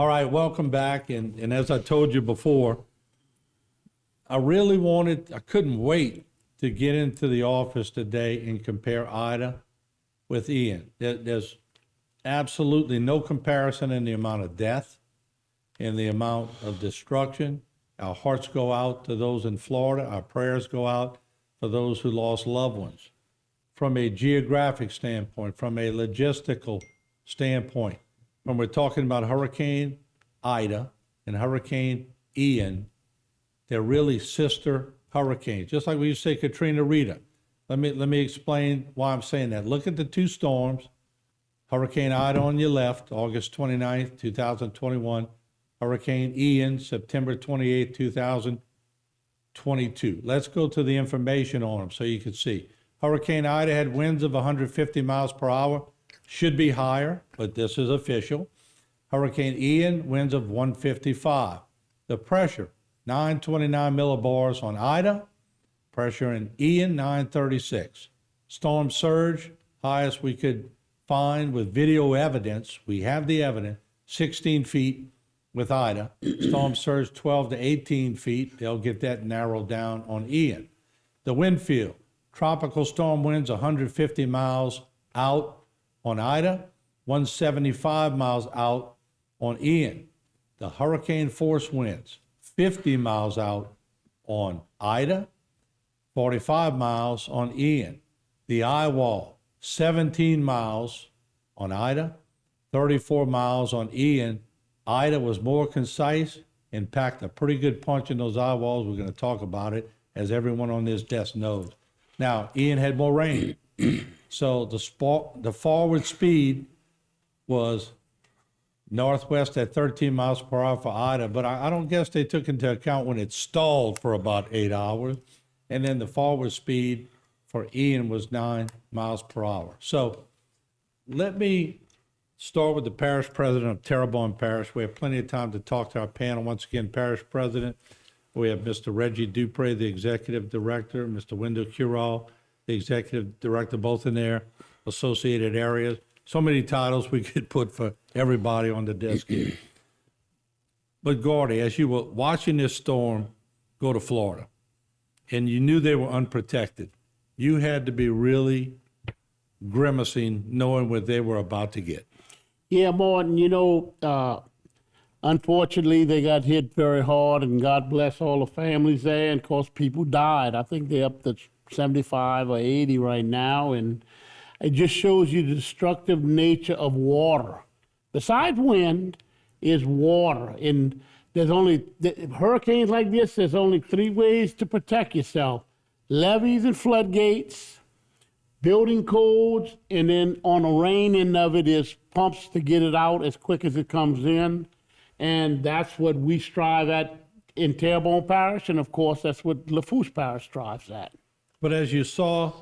All right, welcome back. And as I told you before, I couldn't wait to get into the office today and compare Ida with Ian. There's absolutely no comparison in the amount of death, in the amount of destruction. Our hearts go out to those in Florida. Our prayers go out for those who lost loved ones. From a geographic standpoint, from a logistical standpoint, when we're talking about Hurricane Ida and Hurricane Ian, they're really sister hurricanes, just like we used to say Katrina Rita. Let me explain why I'm saying that. Look at the two storms. Hurricane Ida on your left, August 29th, 2021. Hurricane Ian, September 28th, 2022. Let's go to the information on them so you can see. Hurricane Ida had winds of 150 miles per hour. Should be higher, but this is official. Hurricane Ian, winds of 155. The pressure, 929 millibars on Ida. Pressure in Ian, 936. Storm surge, highest we could find with video evidence. We have the evidence, 16 feet with Ida. Storm surge, 12 to 18 feet. They'll get that narrowed down on Ian. The wind field, tropical storm winds 150 miles out on Ida, 175 miles out on Ian. The hurricane force winds, 50 miles out on Ida, 45 miles on Ian. The eye wall, 17 miles on Ida, 34 miles on Ian. Ida was more concise and packed a pretty good punch in those eye walls. We're going to talk about it, as everyone on this desk knows. Now, Ian had more rain. So the forward speed was northwest at 13 miles per hour for Ida, but I don't guess they took into account when it stalled for about 8 hours. And then the forward speed for Ian was 9 miles per hour. So let me start with the parish president of Terrebonne Parish. We have plenty of time to talk to our panel. Once again, parish president, we have Mr. Reggie Dupre, the executive director, Mr. Windell Curole, the executive director, both in their associated areas. So many titles we could put for everybody on the desk here. But Gordy, as you were watching this storm go to Florida, and you knew they were unprotected, you had to be really grimacing knowing what they were about to get. Yeah, Martin, unfortunately, they got hit very hard, and God bless all the families there. And of course, people died. I think they're up to 75 or 80 right now, and it just shows you the destructive nature of water. Besides wind, is water. And there's only hurricanes like this. There's only 3 ways to protect yourself: levees and floodgates, building codes, and then on the rain end of it is pumps to get it out as quick as it comes in. And that's what we strive at in Terrebonne Parish, and of course, that's what Lafourche Parish strives at. But as you saw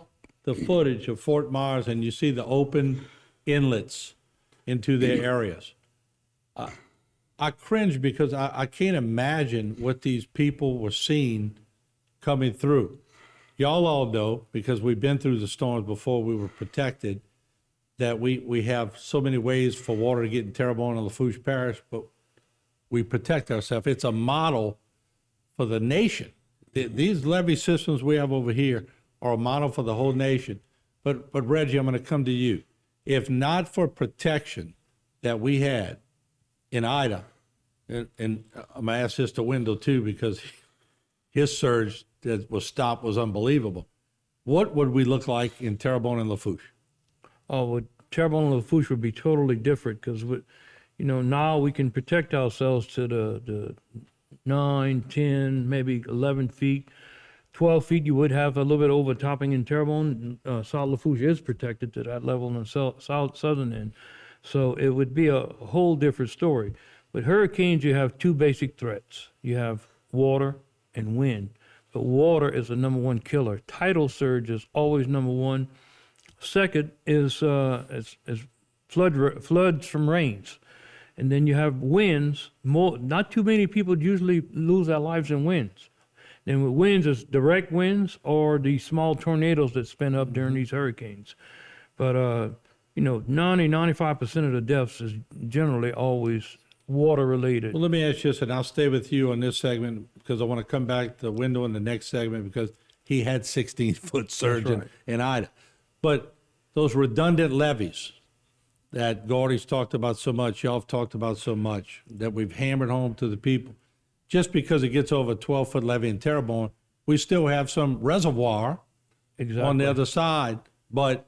the footage of Fort Myers and you see the open inlets into their areas, I cringe because I can't imagine what these people were seeing coming through. Y'all all know, because we've been through the storms before, we were protected, that we have so many ways for water to get in Terrebonne and Lafourche Parish, but we protect ourselves. It's a model for the nation. These levee systems we have over here are a model for the whole nation. But Reggie, I'm going to come to you. If not for protection that we had in Ida, and I'm going to ask this to Windell too, because his surge that was stopped was unbelievable. What would we look like in Terrebonne and Lafourche? Oh, well, Terrebonne and Lafourche would be totally different because, now we can protect ourselves to the 9, 10, maybe 11 feet. 12 feet, you would have a little bit overtopping in Terrebonne. South Lafourche is protected to that level on the southern end. So it would be a whole different story. With hurricanes, you have 2 basic threats. You have water and wind. But water is the number 1 killer. Tidal surge is always number 1. Second is floods from rains. And then you have winds. Not too many people usually lose their lives in winds. And with winds, it's direct winds or the small tornadoes that spin up during these hurricanes. But, 90, 95% of the deaths is generally always water related. Well, let me ask you this, and I'll stay with you on this segment because I want to come back to Windell in the next segment because he had 16-foot surge right. in Ida. But those redundant levees that Gordy's talked about so much, y'all have talked about so much, that we've hammered home to the people, just because it gets over a 12-foot levee in Terrebonne, we still have some reservoir Exactly. on the other side, but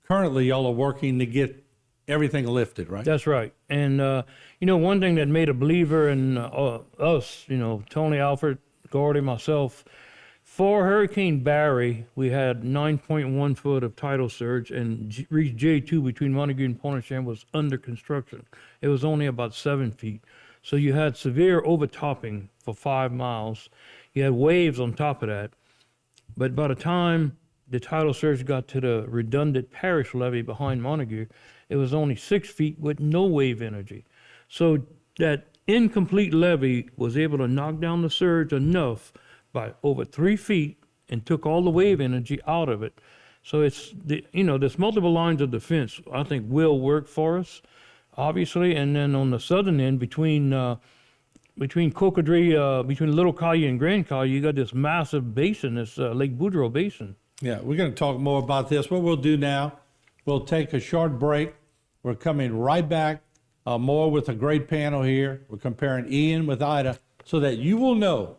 currently y'all are working to get everything lifted, right? That's right. And, one thing that made a believer in us, Tony, Alfred, Gordy, myself, for Hurricane Barry, we had 9.1 foot of tidal surge, and Reach J2 between Montague and Pontchartrain was under construction. It was only about 7 feet. So you had severe overtopping for 5 miles. You had waves on top of that. But by the time the tidal surge got to the redundant parish levee behind Montague, it was only 6 feet with no wave energy. So that incomplete levee was able to knock down the surge enough by over 3 feet and took all the wave energy out of it. So it's, there's multiple lines of defense I think will work for us, obviously. And then on the southern end, between Cocodrie, between Little Collier and Grand Collier, you got this massive basin, this Lake Boudreaux Basin. Yeah, we're going to talk more about this. What we'll do now, we'll take a short break. We're coming right back, more with a great panel here. We're comparing Ian with Ida so that you will know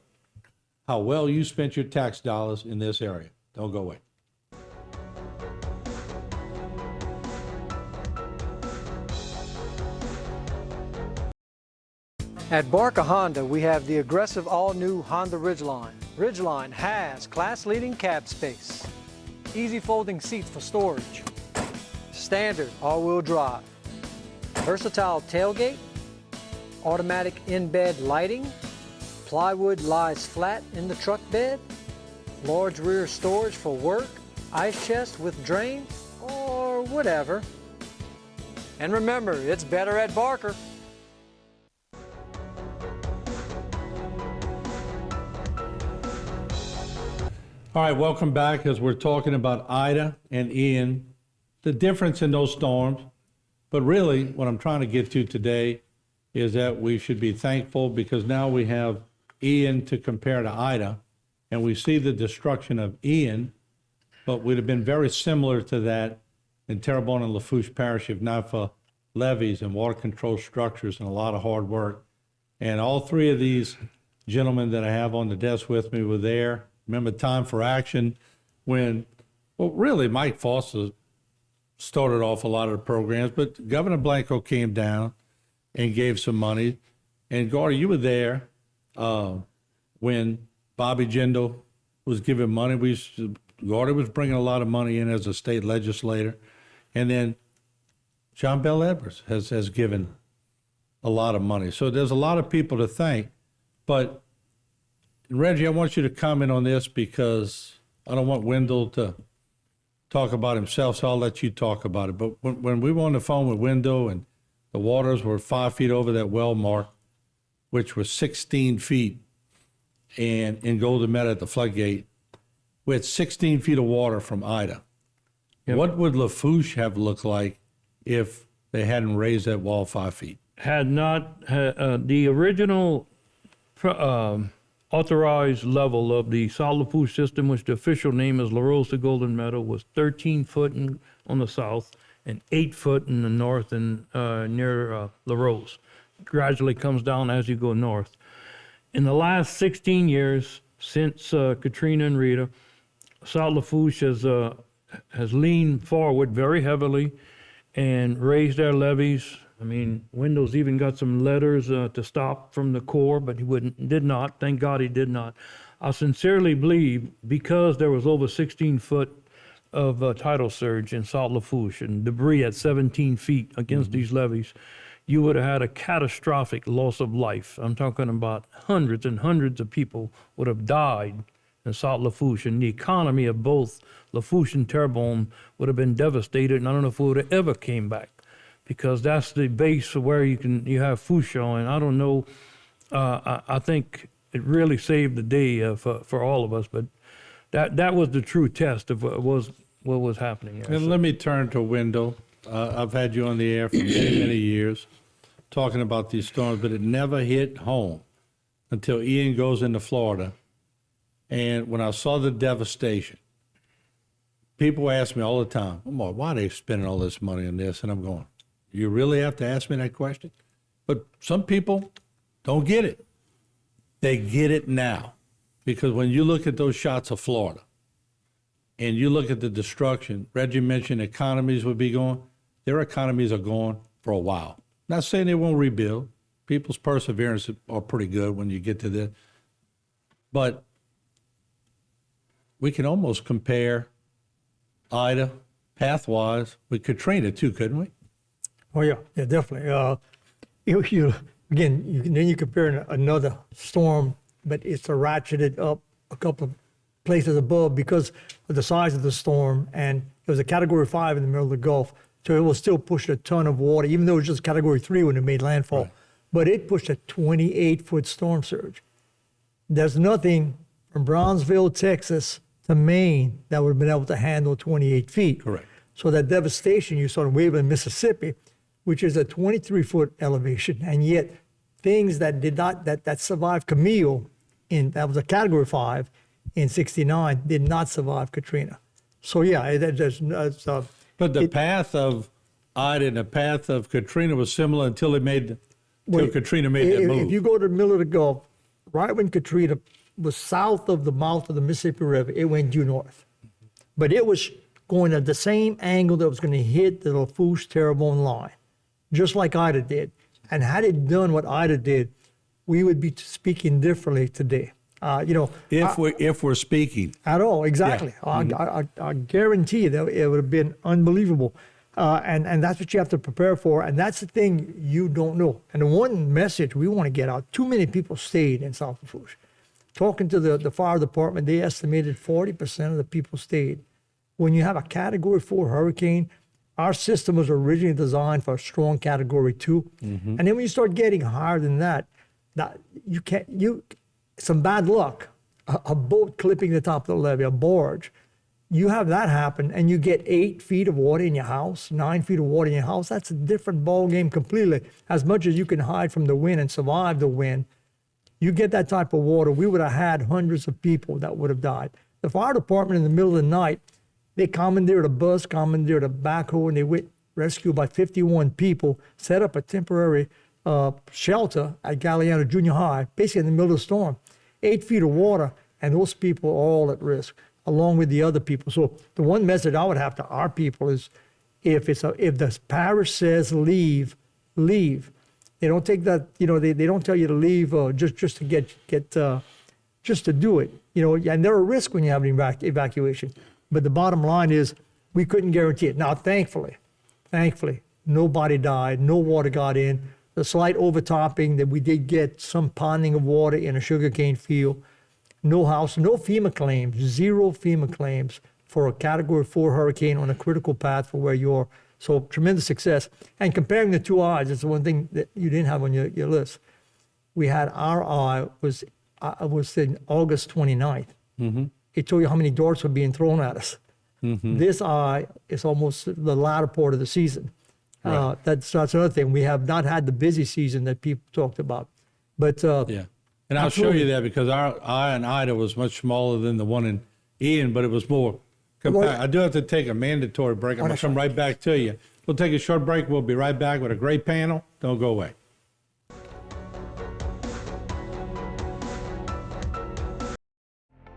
how well you spent your tax dollars in this area. Don't go away. At Barker Honda, we have the aggressive all-new Honda Ridgeline. Ridgeline has class-leading cab space, easy folding seats for storage, standard all-wheel drive, versatile tailgate, automatic in-bed lighting, plywood lies flat in the truck bed, large rear storage for work, ice chest with drain, or whatever. And remember, it's better at Barker. All right, welcome back as we're talking about Ida and Ian, the difference in those storms. But really, what I'm trying to get to today is that we should be thankful because now we have Ian to compare to Ida, and we see the destruction of Ian, but we'd have been very similar to that in Terrebonne and Lafourche Parish if not for levees and water control structures and a lot of hard work. And all three of these gentlemen that I have on the desk with me were there. Remember Time for Action when, well, really Mike Foster started off a lot of the programs, but Governor Blanco came down and gave some money. And Gordy, you were there when Bobby Jindal was giving money. Gordy was bringing a lot of money in as a state legislator. And then John Bell Edwards has given a lot of money. So there's a lot of people to thank. But Reggie, I want you to comment on this because I don't want Windell to talk about himself, so I'll let you talk about it. But when we were on the phone with Windell and the waters were 5 feet over that well mark, which was 16 feet, and in Golden Meadow at the floodgate, we had 16 feet of water from Ida. Yep. What would Lafourche have looked like if they hadn't raised that wall 5 feet? Had not the original authorized level of the South Lafourche system, which the official name is La Rose to Golden Meadow, was 13 foot on the south and 8 foot in the north and near La Rose. Gradually comes down as you go north. In the last 16 years, since Katrina and Rita, South Lafourche has leaned forward very heavily and raised their levees. I mean, Windell's even got some letters to stop from the Corps, but he did not. Thank God he did not. I sincerely believe because there was over 16 foot of tidal surge in South Lafourche and debris at 17 feet against these levees, you would have had a catastrophic loss of life. I'm talking about hundreds and hundreds of people would have died in South Lafourche, and the economy of both Lafourche and Terrebonne would have been devastated, and I don't know if it would have ever came back, because that's the base of where you have Fouche on. I don't know. I think it really saved the day for all of us, but that was the true test of what was happening. And let me turn to Windell. I've had you on the air for many, many years. talking about these storms, but it never hit home until Ian goes into Florida. And when I saw the devastation, people ask me all the time, "Oh, why are they spending all this money on this?" And I'm going, you really have to ask me that question? But some people don't get it. They get it now. Because when you look at those shots of Florida and you look at the destruction, Reggie mentioned economies would be gone. Their economies are gone for a while. Not saying they won't rebuild. People's perseverance are pretty good when you get to this. But we can almost compare Ida, path-wise, with Katrina too, couldn't we? Oh yeah, definitely. Then you compare another storm, but it's ratcheted up a couple of places above because of the size of the storm, and it was a Category 5 in the middle of the Gulf, so it will still push a ton of water, even though it was just Category 3 when it made landfall. Right. But it pushed a 28-foot storm surge. There's nothing from Brownsville, Texas, to Maine that would have been able to handle 28 feet. Correct. So that devastation you saw in Waveland, Mississippi, which is a 23-foot elevation, and yet things that did not that survived Camille, that was a Category 5 in '69, did not survive Katrina. So yeah, But the path of Ida and the path of Katrina was similar until Katrina made that move. If you go to the middle of the Gulf, right when Katrina was south of the mouth of the Mississippi River, it went due north. But it was going at the same angle that was going to hit the Lafourche Terrebonne line, just like Ida did. And had it done what Ida did, we would be speaking differently today. If we're speaking. At all, exactly. Yeah. I guarantee that it would have been unbelievable. And that's what you have to prepare for. And that's the thing you don't know. And the one message we want to get out, too many people stayed in South Lafourche. Talking to the fire department, they estimated 40% of the people stayed. When you have a Category 4 hurricane, our system was originally designed for a strong Category 2. And then when you start getting higher than that some bad luck, a boat clipping the top of the levee, a barge, you have that happen and you get 8 feet of water in your house, 9 feet of water in your house, that's a different ball game completely. As much as you can hide from the wind and survive the wind, you get that type of water, we would have had hundreds of people that would have died. The fire department in the middle of the night, they commandeered a bus, commandeered a backhoe, and they went rescue about 51 people, set up a temporary shelter at Galliano Junior High, basically in the middle of the storm. 8 feet of water, and those people are all at risk, along with the other people. So the one message I would have to our people is, if the parish says leave, leave. They don't take that, they don't tell you to leave just to get just to do it, and there are risks when you have an evacuation. But the bottom line is we couldn't guarantee it. Now, thankfully, nobody died, no water got in. The slight overtopping that we did get some ponding of water in a sugarcane field. No house, no FEMA claims, 0 FEMA claims for a Category 4 hurricane on a critical path for where you are. So tremendous success. And comparing the two eyes, it's the one thing that you didn't have on your list. We had our eye was in August 29th. It told you how many darts were being thrown at us. This eye is almost the latter part of the season. Right. That's another thing. We have not had the busy season that people talked about. But yeah, and I'll show you that because our eye in Ida was much smaller than the one in Ian, but it was more compact. I do have to take a mandatory break. I'm going to come right back to you. We'll take a short break. We'll be right back with a great panel. Don't go away.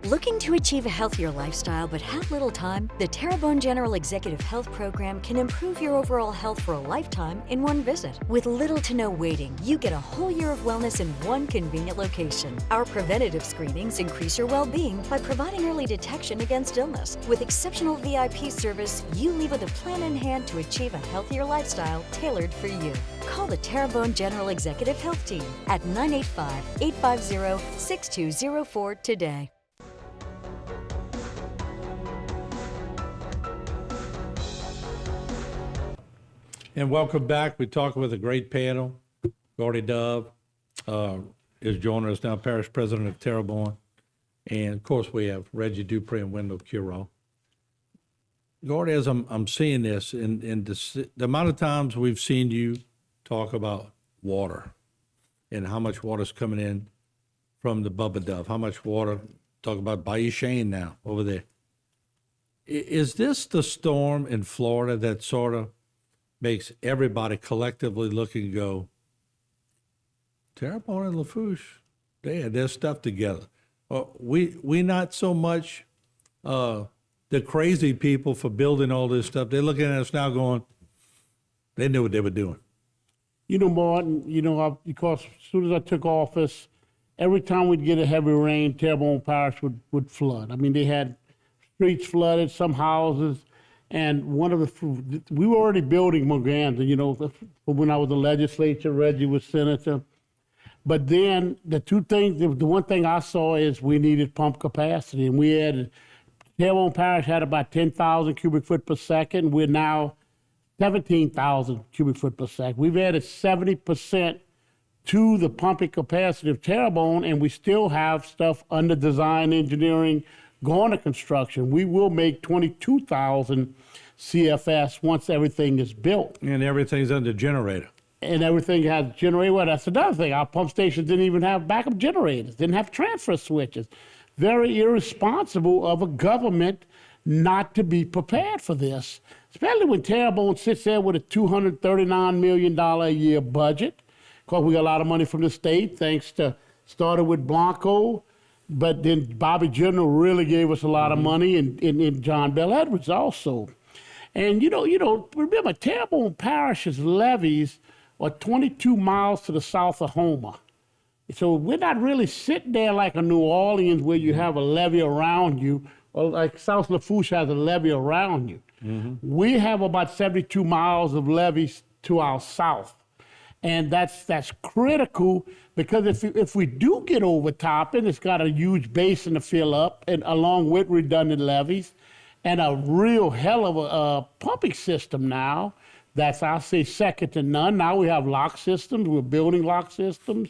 Looking to achieve a healthier lifestyle but have little time? The Terrebonne General Executive Health Program can improve your overall health for a lifetime in one visit. With little to no waiting, you get a whole year of wellness in one convenient location. Our preventative screenings increase your well-being by providing early detection against illness. With exceptional VIP service, you leave with a plan in hand to achieve a healthier lifestyle tailored for you. Call the Terrebonne General Executive Health Team at 985-850-6204 today. And welcome back. We're talking with a great panel. Gordy Dove is joining us now, Parish President of Terrebonne. And of course, we have Reggie Dupre and Windell Curole. Gordy, as I'm seeing this, and the amount of times we've seen you talk about water and how much water's coming in from the Bubba Dove, how much water, talk about Bayou Shane now over there. Is this the storm in Florida that sort of makes everybody collectively look and go, Terrebonne and Lafourche, they had their stuff together. We not so much the crazy people for building all this stuff. They're looking at us now going, they knew what they were doing. You know, Martin, because as soon as I took office, every time we'd get a heavy rain, Terrebonne Parish would flood. I mean, they had streets flooded, some houses, and we were already building Morganza, when I was in the legislature, Reggie was senator. But then the one thing I saw is we needed pump capacity, and we had, Terrebonne Parish had about 10,000 cubic foot per second. We're now 17,000 cubic foot per second. We've added 70% to the pumping capacity of Terrebonne, and we still have stuff under design engineering going to construction. We will make 22,000 CFS once everything is built. And everything's under generator. And everything has generator. Well, that's another thing. Our pump stations didn't even have backup generators, didn't have transfer switches. Very irresponsible of a government not to be prepared for this, especially when Terrebonne sits there with a $239 million a year budget. Of course, we got a lot of money from the state, started with Blanco, but then Bobby General really gave us a lot of money, and John Bell Edwards also. And remember, Terrebonne Parish's levees are 22 miles to the south of Houma. So we're not really sitting there like a New Orleans where you have a levee around you, or like South Lafourche has a levee around you. We have about 72 miles of levees to our south. And that's critical, because if we do get overtopping, it's got a huge basin to fill up, and along with redundant levees, and a real hell of a pumping system now. That's, I'll say, second to none. Now we have lock systems. We're building lock systems.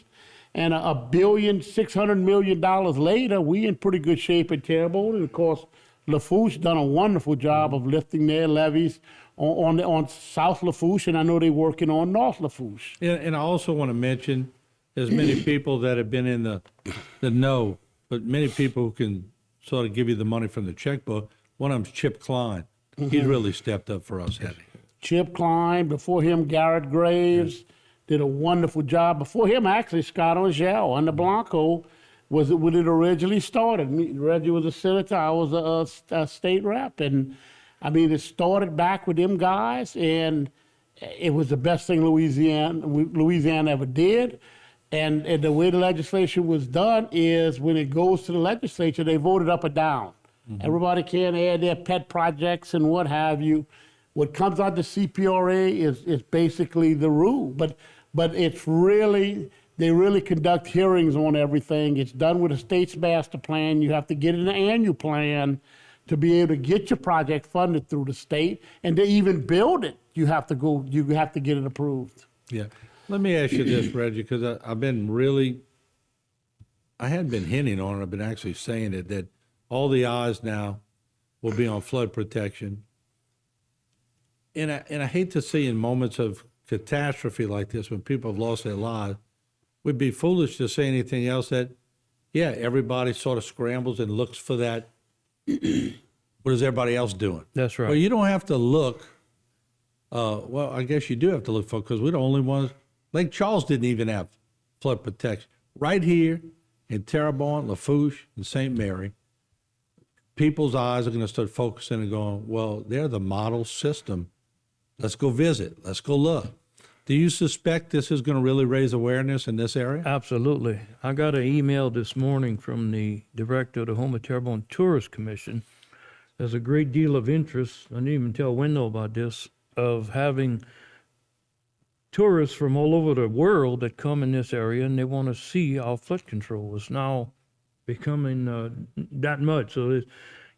And $1.6 billion later, we in pretty good shape at Terrebonne. And of course, Lafourche done a wonderful job of lifting their levees on South Lafourche, and I know they're working on North Lafourche. And I also want to mention, there's many people that have been in the know, but many people who can sort of give you the money from the checkbook. One of them's Chip Klein. He's really stepped up for us, hasn't he? Chip Klein, before him, Garrett Graves, did a wonderful job. Before him, actually, Scott Angel under Blanco was when it originally started. Reggie was a senator, I was a state rep, and I mean, it started back with them guys, and it was the best thing Louisiana ever did. And the way the legislation was done is when it goes to the legislature, they voted up or down. Everybody can add their pet projects and what have you. What comes out the CPRA is basically the rule, but it's really, they really conduct hearings on everything. It's done with a state's master plan. You have to get an annual plan to be able to get your project funded through the state, and to even build it, you have to get it approved. Yeah. Let me ask you this, Reggie, because I hadn't been hinting on it, I've been actually saying it, that all the eyes now will be on flood protection. And I hate to see in moments of catastrophe like this, when people have lost their lives, we'd be foolish to say anything else that, yeah, everybody sort of scrambles and looks for that. What is everybody else doing? That's right. Well, you don't have to look. Well, I guess you do have to look for, because we're the only ones. Lake Charles didn't even have flood protection. Right here in Terrebonne, Lafourche, and St. Mary, people's eyes are going to start focusing and going, well, they're the model system. Let's go visit. Let's go look. Do you suspect this is going to really raise awareness in this area? Absolutely. I got an email this morning from the director of the Houma Terrebonne Tourist Commission. There's a great deal of interest, I didn't even tell Wendell about this, of having tourists from all over the world that come in this area, and they want to see our flood control. It's now becoming that much. So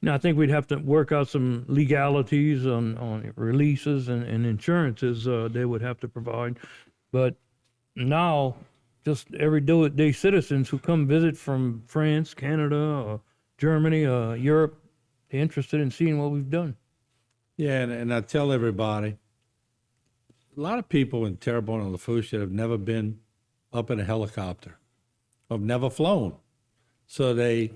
I think we'd have to work out some legalities on releases and insurances they would have to provide. But now, just everyday citizens who come visit from France, Canada, Germany, Europe, they're interested in seeing what we've done. Yeah, and I tell everybody, lot of people in Terrebonne and Lafourche that have never been up in a helicopter, have never flown. So they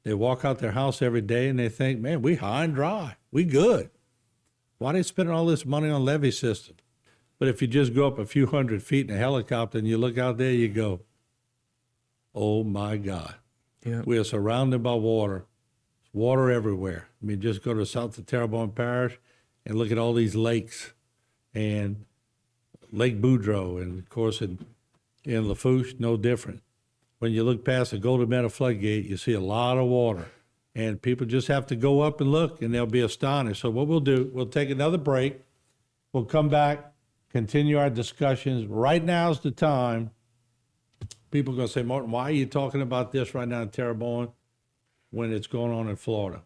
walk out their house every day and they think, man, we high and dry, we good. Why they spending all this money on levee system? But if you just go up a few hundred feet in a helicopter and you look out there, you go, oh my God. Yeah. We are surrounded by water. There's water everywhere. I mean, just go to south of Terrebonne Parish and look at all these lakes and Lake Boudreaux, and of course in Lafourche, no different. When you look past the Golden Meadow floodgate, you see a lot of water, and people just have to go up and look, and they'll be astonished. So what we'll do, we'll take another break. We'll come back, continue our discussions. Right now's the time. People are going to say, Martin, why are you talking about this right now in Terrebonne when it's going on in Florida?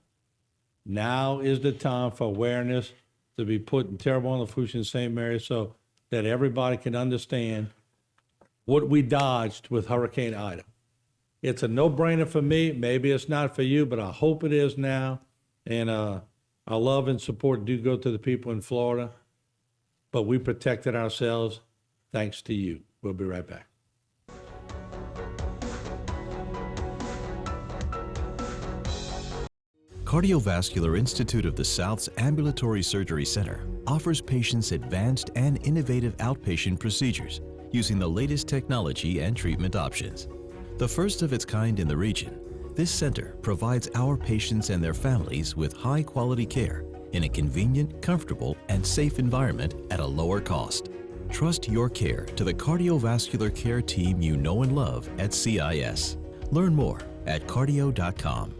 Now is the time for awareness to be put in Terrebonne, Lafourche, and St. Mary so that everybody can understand what we dodged with Hurricane Ida. It's a no-brainer for me. Maybe it's not for you, but I hope it is now. And our love and support do go to the people in Florida, but we protected ourselves thanks to you. We'll be right back. Cardiovascular Institute of the South's Ambulatory Surgery Center offers patients advanced and innovative outpatient procedures using the latest technology and treatment options. The first of its kind in the region, this center provides our patients and their families with high-quality care in a convenient, comfortable, and safe environment at a lower cost. Trust your care to the cardiovascular care team you know and love at CIS. Learn more at cardio.com.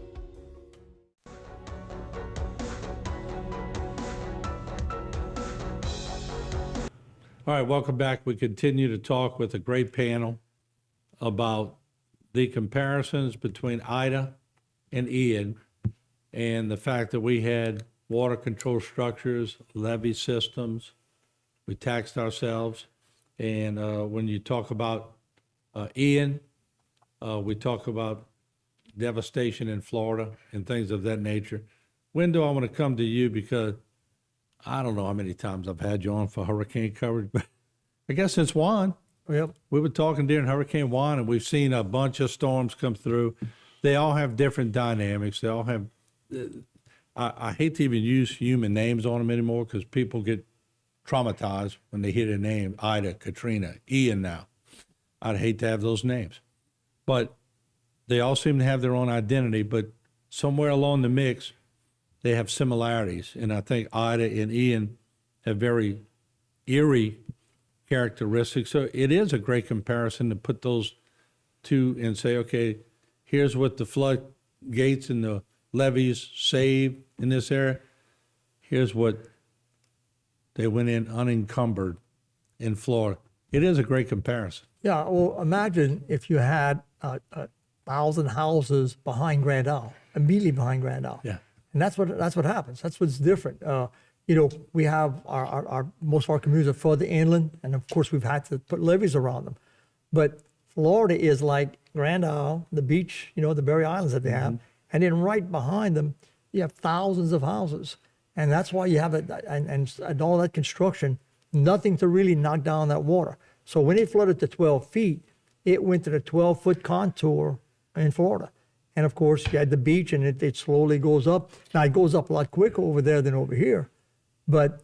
All right, welcome back. We continue to talk with a great panel about the comparisons between Ida and Ian and the fact that we had water control structures, levee systems, we taxed ourselves. And when you talk about Ian, we talk about devastation in Florida and things of that nature. Windell, I want to come to you because I don't know how many times I've had you on for hurricane coverage, but I guess since Juan, Yep. we were talking during Hurricane Juan, and we've seen a bunch of storms come through. They all have different dynamics. They all have, I hate to even use human names on them anymore because people get traumatized when they hear their name, Ida, Katrina, Ian now. I'd hate to have those names. But they all seem to have their own identity, but somewhere along the mix, they have similarities. And I think Ida and Ian have very eerie characteristics. So it is a great comparison to put those two and say, okay, here's what the floodgates and the levees saved in this area. Here's what they went in unencumbered in Florida. It is a great comparison. Yeah, well, imagine if you had 1,000 houses behind Grand Isle, immediately behind Grand Isle. Yeah. And that's what happens. That's what's different. You know, we have our most of our communities are further inland, and of course we've had to put levees around them. But Florida is like Grand Isle, the beach, you know, the Berry Islands that they have, and then right behind them you have thousands of houses, and that's why you have it and all that construction, nothing to really knock down that water. So when it flooded to 12 feet, it went to the 12-foot contour in Florida. And of course, you had the beach, and it slowly goes up. Now, it goes up a lot quicker over there than over here. But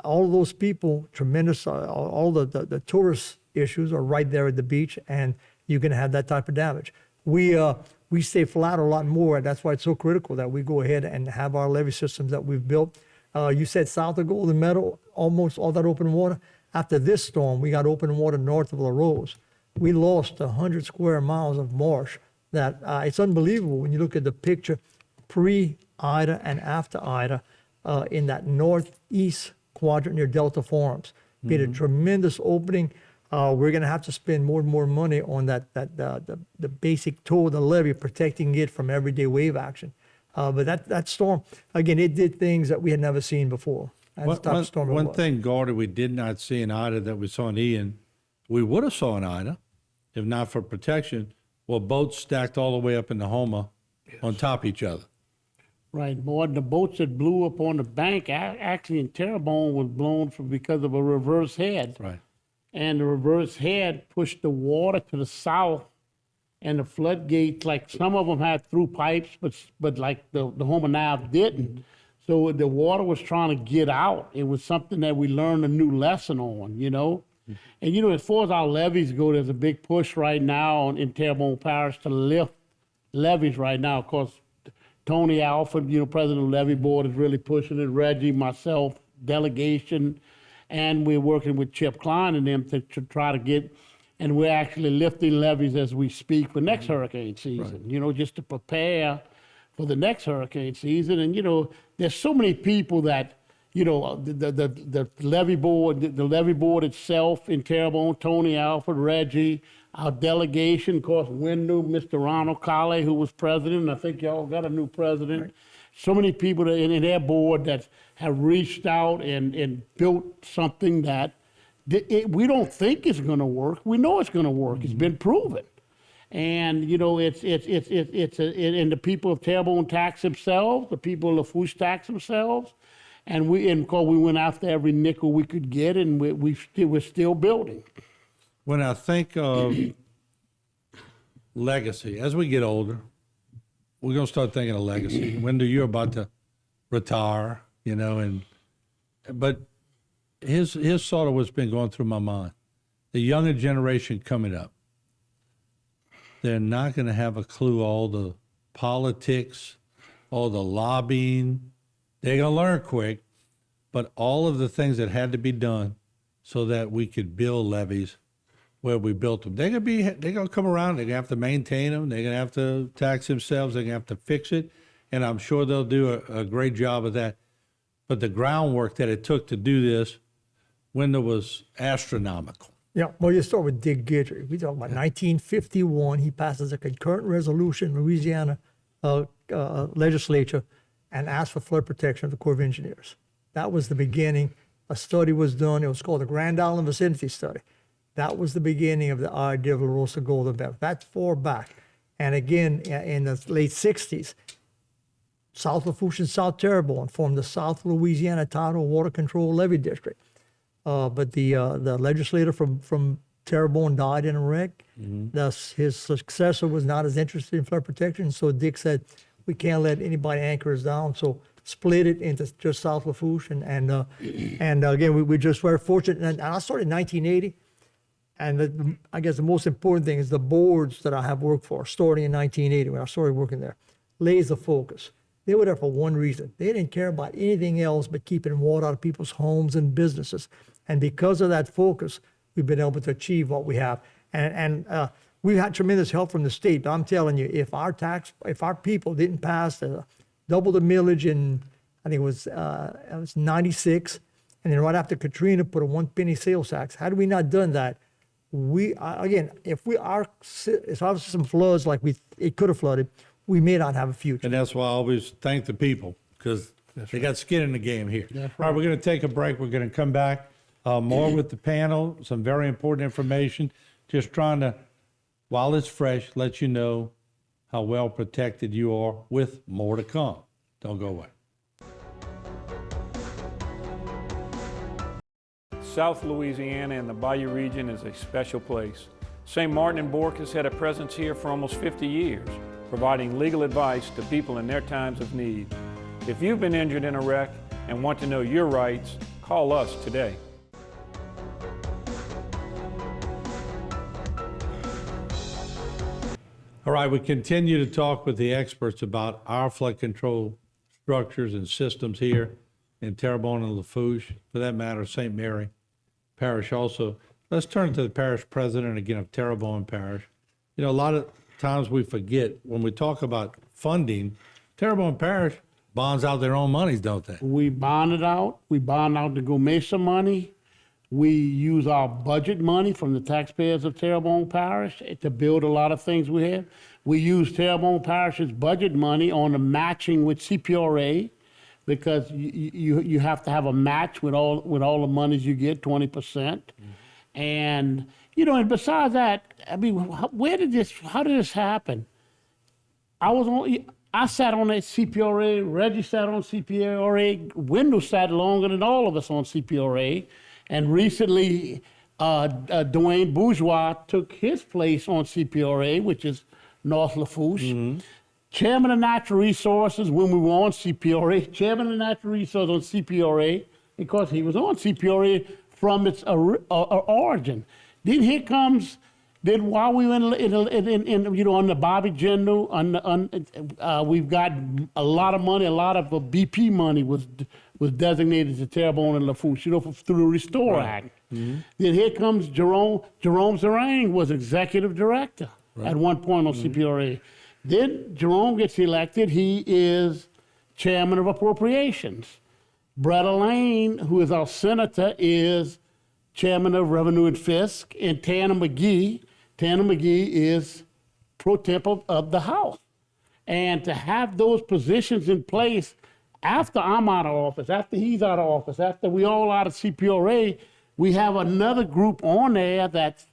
all of those people, tremendous, all the tourist issues are right there at the beach, and you're going to have that type of damage. We stay flat a lot more, and that's why it's so critical that we go ahead and have our levee systems that we've built. You said south of Golden Meadow, almost all that open water. After this storm, we got open water north of La Rose. We lost 100 square miles of marsh. That it's unbelievable when you look at the picture pre-Ida and after Ida in that northeast quadrant near Delta Farms. We had a tremendous opening. We're going to have to spend more and more money on the basic tool of the levee, protecting it from everyday wave action. But that storm, again, it did things that we had never seen before. That's the type of storm it One was. thing, Gordon, we did not see in Ida that we saw in Ian, we would have saw in Ida if not for protection. Well, boats stacked all the way up in the Houma on top of each other. Right, boy, the boats that blew up on the bank, actually in Terrebonne was blown because of a reverse head. Right. And the reverse head pushed the water to the south, and the floodgates, like some of them had through pipes, but like the Homer Nav didn't. So the water was trying to get out. It was something that we learned a new lesson on, you know? And, you know, as far as our levees go, there's a big push right now in Terrebonne Parish to lift levees right now. Of course, Tony Alford, you know, president of the levee board, is really pushing it. Reggie, myself, delegation, and we're working with Chip Klein and them to try to get, and we're actually lifting levees as we speak for next hurricane season, you know, just to prepare for the next hurricane season. And, you know, there's so many people that, you know, the levee board itself in Terrebonne, Tony Alford, Reggie, our delegation, of course, Windell, Mr. Ronald Colley, who was president. I think y'all got a new president. Right. So many people in their board that have reached out and built something that we don't think is going to work. We know it's going to work. Mm-hmm. It's been proven. And, you know, and the people of Terrebonne tax themselves, the people of Lafourche tax themselves. And of course, we went after every nickel we could get, and we're still building. When I think of legacy, as we get older, we're going to start thinking of legacy. Wendell, you're about to retire, you know, but here's sort of what's been going through my mind. The younger generation coming up, they're not going to have a clue all the politics, all the lobbying. They're going to learn quick, but all of the things that had to be done so that we could build levees where we built them, they're going to come around. They're going to have to maintain them. They're going to have to tax themselves. They're going to have to fix it, and I'm sure they'll do a great job of that. But the groundwork that it took to do this, Wendell, was astronomical. Yeah, well, you start with Dick Guidry. We talk about 1951. He passes a concurrent resolution in Louisiana legislature and asked for flood protection of the Corps of Engineers. That was the beginning. A study was done. It was called the Grand Island Vicinity Study. That was the beginning of the idea of La Rosa Golden Belt. That's far back. And again, in the late 60s, South Lafourche and South Terrebonne formed the South Louisiana Tidal Water Control Levee District. But the legislator from Terrebonne died in a wreck. Mm-hmm. Thus, his successor was not as interested in flood protection. So Dick said, we can't let anybody anchor us down. So split it into just South Lafourche. And again, we're just very fortunate. And I started in 1980. And I guess the most important thing is the boards that I have worked for, starting in 1980 when I started working there, laser focus. They were there for one reason. They didn't care about anything else but keeping water out of people's homes and businesses. And because of that focus, we've been able to achieve what we have. And we've had tremendous help from the state. But I'm telling you, if our people didn't pass double the millage in, I think it was 96, and then right after Katrina put a 1 penny sales tax, had we not done that, if our system floods like it could have flooded, we may not have a future. And that's why I always thank the people, because they got skin in the game here. Right. All right, we're going to take a break. We're going to come back more with the panel, some very important information. Just trying to, while it's fresh, let you know how well protected you are, with more to come. Don't go away. South Louisiana and the Bayou region is a special place. St. Martin and Bourke has had a presence here for almost 50 years, providing legal advice to people in their times of need. If you've been injured in a wreck and want to know your rights, call us today. All right, we continue to talk with the experts about our flood control structures and systems here in Terrebonne and Lafourche, for that matter, St. Mary Parish also. Let's turn to the parish president again of Terrebonne Parish. You know, a lot of times we forget when we talk about funding, Terrebonne Parish bonds out their own monies, don't they? We bond it out. We bond out the Go-Mesa money. We use our budget money from the taxpayers of Terrebonne Parish to build a lot of things we have. We use Terrebonne Parish's budget money on the matching with CPRA, because you have to have a match with all the monies you get, 20%. Mm-hmm. And, you know, and besides that, I mean, how did this happen? I sat on that CPRA, Reggie sat on CPRA, Windell sat longer than all of us on CPRA, and recently Dwayne Bourgeois took his place on CPRA, which is North Lafourche. Chairman of Natural Resources when we were on CPRA, Chairman of Natural Resources on CPRA, because he was on CPRA from its origin. Then here comes, then while we were in you know, on the Bobby Jindal, we've got a lot of money, a lot of BP money was designated to Terrebonne and Lafourche, you know, through the Restore Act. Then here comes Jerome Zarang was executive director at one point on CPRA. Then Jerome gets elected. He is chairman of appropriations. Brett Elaine, who is our senator, is chairman of Revenue and Fisc. And Tanner McGee is pro temp of the House. And to have those positions in place after I'm out of office, after he's out of office, after we all out of CPRA, we have another group on there that's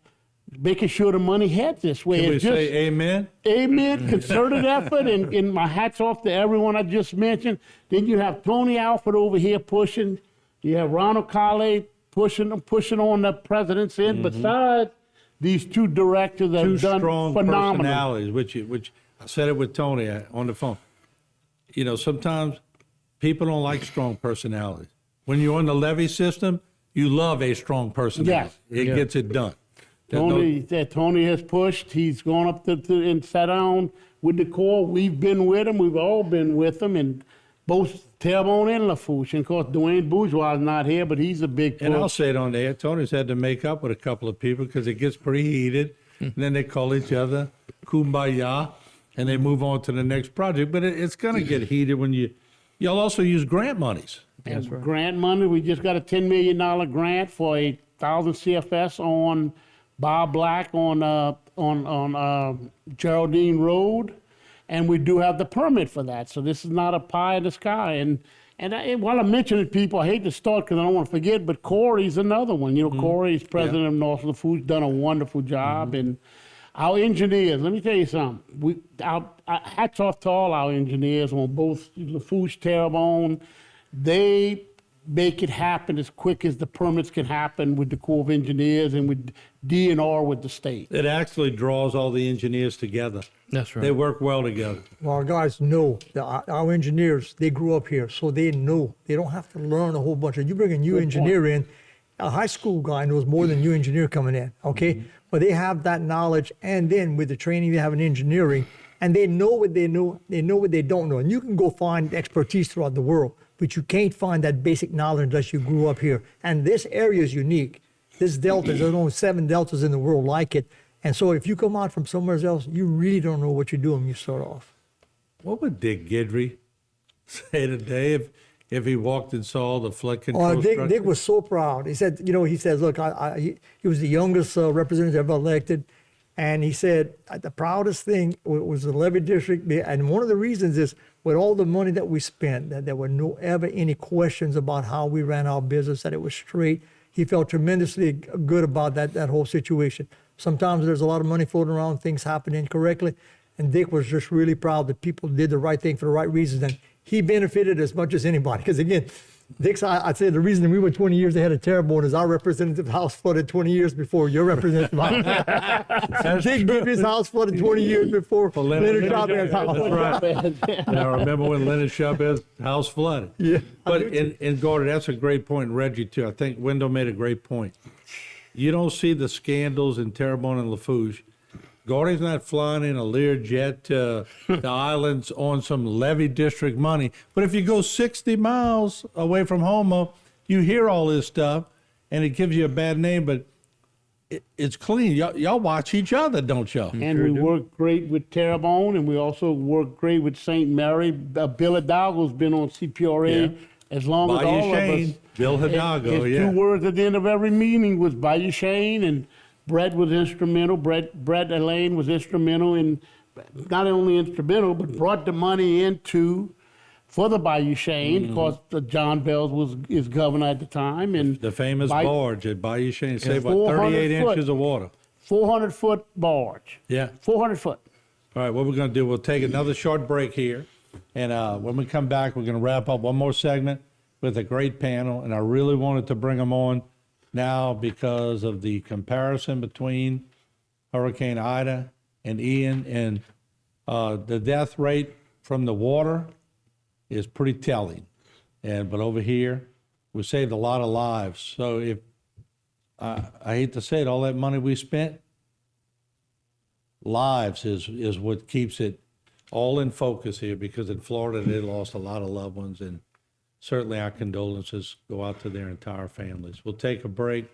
making sure the money heads this way. Can we It's just, say amen? Amen, concerted effort, and my hat's off to everyone I just mentioned. Then you have Tony Alford over here pushing. You have Ronald Colley pushing on the president's end. Besides these two directors that Two have done strong phenomenal. personalities, which I said it with Tony on the phone. You know, sometimes people don't like strong personalities. When you're on the levy system, you love a strong personality. Yes. It gets it done. There's Tony has pushed. He's gone up to and sat down with the Corps. We've been with him. We've all been with him, and both Terrebonne and Lafourche. And of course, Dwayne Bourgeois is not here, but he's a big push. And I'll say it on there, Tony's had to make up with a couple of people because it gets pretty heated. And then they call each other kumbaya, and they move on to the next project. But it's going to get heated when you'll also use grant monies. That's right. Grant money. We just got a $10 million grant for 1,000 CFS on Bob Black on Geraldine Road, and we do have the permit for that. So this is not a pie in the sky. And while I'm mentioning people, I hate to start because I don't want to forget, but Corey's another one. You know, Corey's president of North Lafourche, done a wonderful job. And our engineers, let me tell you something. Hats off to all our engineers on both Lafourche, Terrebonne. They make it happen as quick as the permits can happen with the Corps of Engineers and with DNR with the state. It actually draws all the engineers together. That's right. They work well together. Well, our guys know that our engineers, they grew up here, so they know. They don't have to learn a whole bunch of. You bring a new engineer in, a high school guy knows more than new engineer coming in, okay? But they have that knowledge, and then with the training they have in engineering, and they know what they know what they don't know. And you can go find expertise throughout the world, but you can't find that basic knowledge unless you grew up here. And this area is unique. This delta, there's only 7 deltas in the world like it. And so if you come out from somewhere else, you really don't know what you're doing when you start off. What would Dick Guidry say today if he walked and saw the flood control structure? Dick was so proud. He said, he says, look, he was the youngest representative ever elected. And he said, the proudest thing was the levy district. And one of the reasons is with all the money that we spent, that there were ever any questions about how we ran our business, that it was straight. He felt tremendously good about that whole situation. Sometimes there's a lot of money floating around, things happen incorrectly. And Dick was just really proud that people did the right thing for the right reasons. And he benefited as much as anybody. Because again, Dick's, I'd say the reason we were 20 years ahead of Terrebonne is our representative house flooded 20 years before your representative house. Dick gave his house flooded 20 years before Leonard Chavez's house. That's right. And I remember when Leonard Chavez's house flooded. Yeah. But in Gordon, that's a great point, and Reggie too. I think Windell made a great point. You don't see the scandals in Terrebonne and Lafourche. Gordy's not flying in a Learjet to the islands on some levy district money. But if you go 60 miles away from Houma, you hear all this stuff, and it gives you a bad name, but it's clean. Y'all watch each other, don't y'all? And we work great with Terrebonne, and we also work great with St. Mary. Bill Hidalgo's been on CPRA as long as all of us. Bill Hidalgo, his 2 words at the end of every meeting was Bayou Chene, and Brett was instrumental. Brett Elaine was instrumental, and not only instrumental, but brought the money for the Bayou Chene, because John Bells is governor at the time. And the famous barge at Bayou Chene saved, 38 inches of water. 400-foot barge. Yeah. 400 foot. All right, what we're going to do, we'll take another short break here. And when we come back, we're going to wrap up one more segment with a great panel. And I really wanted to bring them on now because of the comparison between Hurricane Ida and Ian. And the death rate from the water is pretty telling. But over here, we saved a lot of lives. So if I hate to say it, all that money we spent, lives is what keeps it all in focus here, because in Florida they lost a lot of loved ones, and certainly our condolences go out to their entire families. We'll take a break.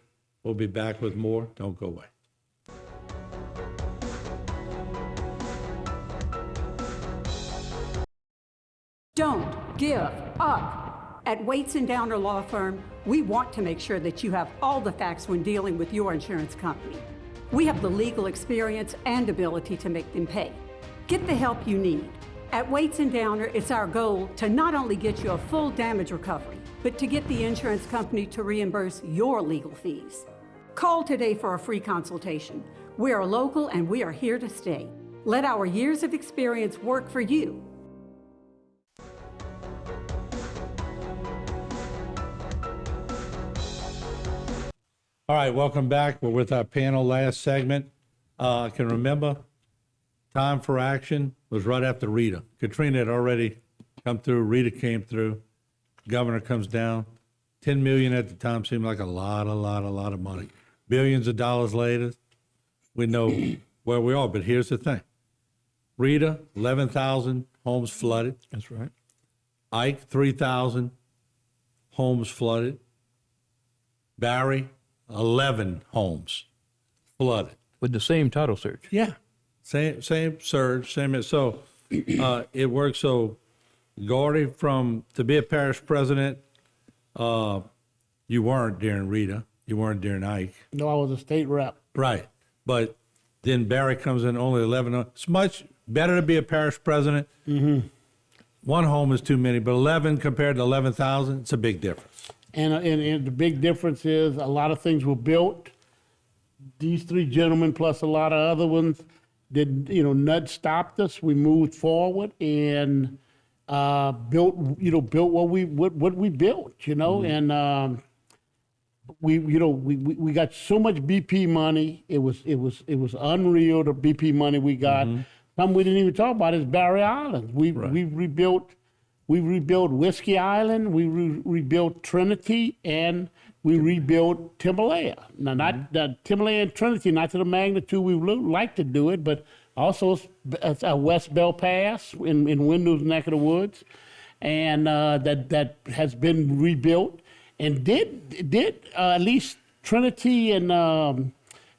We'll be back with more. Don't go away. Don't give up. At Waits and Downer Law Firm, we want to make sure that you have all the facts when dealing with your insurance company. We have the legal experience and ability to make them pay. Get the help you need. At Waits and Downer, it's our goal to not only get you a full damage recovery, but to get the insurance company to reimburse your legal fees. Call today for a free consultation. We are local and we are here to stay. Let our years of experience work for you. All right, welcome back. We're with our panel last segment. I can remember time for action was right after Rita. Katrina had already come through. Rita came through. Governor comes down. 10 million at the time seemed like a lot of money. Billions of dollars later, we know where we are. But here's the thing. Rita, 11,000 homes flooded. That's right. Ike, 3,000 homes flooded. Barry, 11 homes flooded. With the same title search. Yeah, same surge, same. So it works. So Gordy, to be a parish president, you weren't during Rita, you weren't during Ike. No, I was a state rep. Right, but then Barry comes in, only 11. It's much better to be a parish president. Mm-hmm. One home is too many, but 11 compared to 11,000, it's a big difference. And the big difference is a lot of things were built. These three gentlemen plus a lot of other ones none stopped us. We moved forward and built what we built, mm-hmm. And we got so much BP money. It was unreal, the BP money we got. Mm-hmm. Something we didn't even talk about is Barry Island. We rebuilt Whiskey Island, we rebuilt Trinity, and we rebuilt Timberlea. Now, not the Timberlea and Trinity, not to the magnitude we would like to do it, but also West Bell Pass in Windell's neck of the woods, and that has been rebuilt, and did at least Trinity and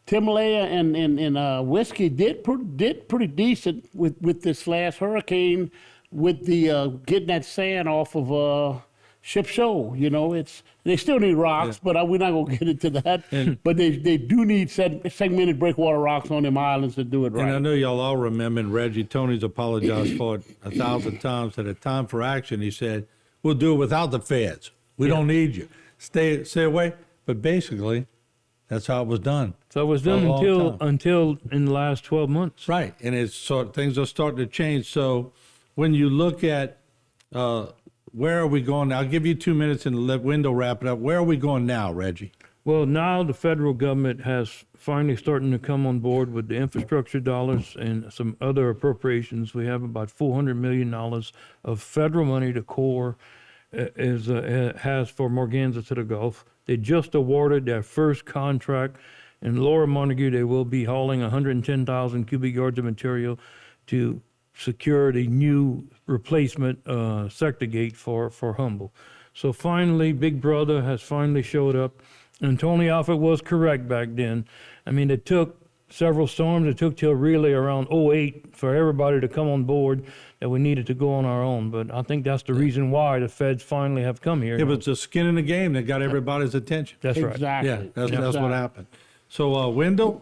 Timberlea and Whiskey did pretty decent with this last hurricane. With the getting that sand off of Ship Shoal, they still need rocks, but we're not gonna get into that. But they do need segmented breakwater rocks on them islands to do it right. And I know y'all all remember, and Reggie, Tony's apologized for it 1,000 times. At a time for action, he said, "We'll do it without the feds. We don't need you. Stay away." But basically, that's how it was done. So it was done until in the last 12 months. Right, and things are starting to change. So when you look at where are we going, I'll give you 2 minutes and let Windell wrap it up. Where are we going now, Reggie? Well, now the federal government has finally starting to come on board with the infrastructure dollars and some other appropriations. We have about $400 million of federal money to Corps has for Morganza to the Gulf. They just awarded their first contract in Lower Montague. They will be hauling 110,000 cubic yards of material to secure the new replacement sector gate for Humble. So finally, Big Brother has finally showed up, and Tony Alford was correct back then. I mean, it took several storms. It took till really around 2008 for everybody to come on board that we needed to go on our own. But I think that's the reason why the feds finally have come here. It was the skin in the game that got everybody's attention. That's right. Exactly. Yeah, that's what happened. So Windell,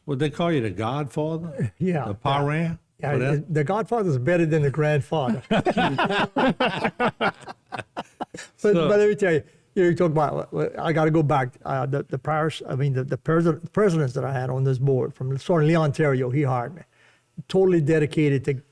would they call you the Godfather? Yeah. The Paran? Yeah, the Godfather's better than the grandfather. But let me tell you, You talk about, I got to go back, the parish, I mean, the presidents that I had on this board, from starting Lee, Ontario, he hired me. Totally dedicated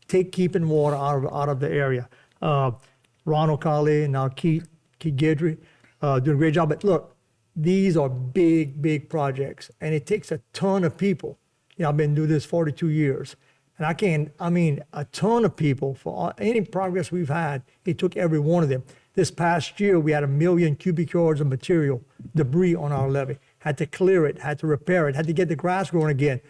to keeping water out of the area. Ron O'Callaghan and now Keith Guidry, doing a great job. But look, these are big projects, and it takes a ton of people. You know, I've been doing this 42 years, and a ton of people for any progress we've had. It took every one of them. This past year, we had 1 million cubic yards of material, debris on our levee. Had to clear it, had to repair it, had to get the grass growing again.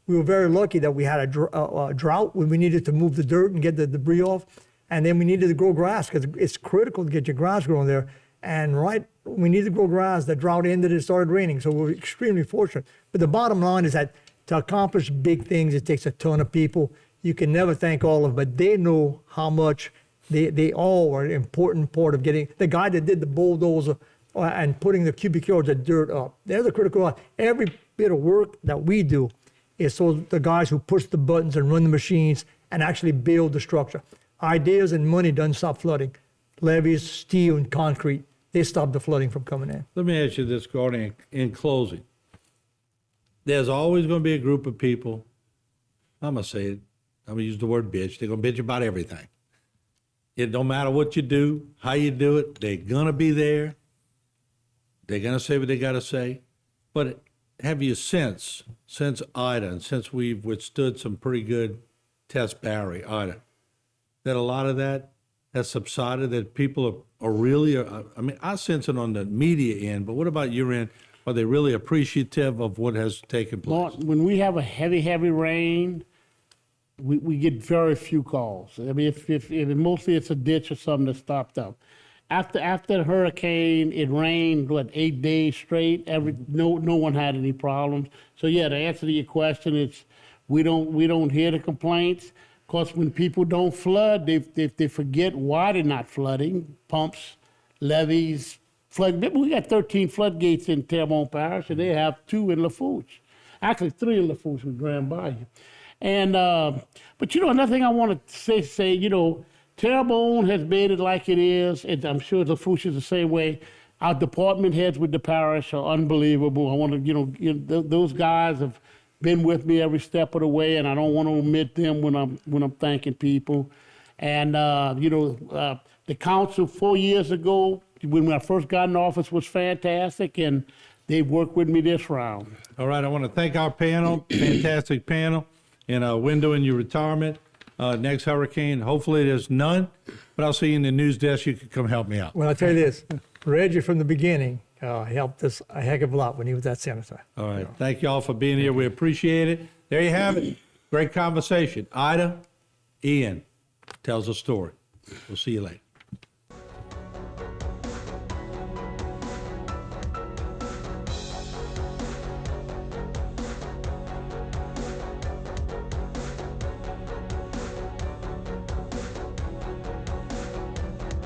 We were very lucky that we had a drought when we needed to move the dirt and get the debris off. And then we needed to grow grass because it's critical to get your grass growing there. And right when we needed to grow grass, the drought ended, it started raining. So we're extremely fortunate. But the bottom line is that to accomplish big things, it takes a ton of people. You can never thank all of them, but they know how much they all are an important part of getting, the guy that did the bulldozer and putting the cubic yards of dirt up. They're the critical one. Every bit of work that we do is so the guys who push the buttons and run the machines and actually build the structure. Ideas and money doesn't stop flooding. Levees, steel, and concrete, they stop the flooding from coming in. Let me ask you this, Gordon, in closing. There's always going to be a group of people, I'm going to say it, I'm going to use the word bitch, they're going to bitch about everything. It don't matter what you do, how you do it, they're going to be there. They're going to say what they got to say. But have you since Ida, and since we've withstood some pretty good test Barry, Ida, that a lot of that has subsided, that people are really, I mean, I sense it on the media end, but what about your end? Are they really appreciative of what has taken place? Lord, when we have a heavy rain, we get very few calls. I mean, if mostly it's a ditch or something that's stopped up. After the hurricane, it rained, 8 days straight. No one had any problems. So yeah, to answer to your question, it's we don't hear the complaints. Of course, when people don't flood, they forget why they're not flooding. Pumps, levees, flood. We got 13 floodgates in Terrebonne Parish, and they have 2 in Lafourche. Actually, 3 in Lafourche with Grand Bayou. And but another thing I want to say, Terrebonne has made it like it is, and I'm sure Lafourche is the same way. Our department heads with the parish are unbelievable. I want to, those guys have been with me every step of the way, and I don't want to omit them when I'm thanking people. And the council 4 years ago, when I first got in office, was fantastic, and they've worked with me this round. All right, I want to thank our panel, fantastic panel, and Windell in your retirement. Next hurricane, hopefully there's none, but I'll see you in the news desk. You can come help me out. Well, I'll tell you this, Reggie from the beginning helped us a heck of a lot when he was that senator. All right, thank you all for being here. We appreciate it. There you have it. Great conversation. Ida, Ian tells a story. We'll see you later.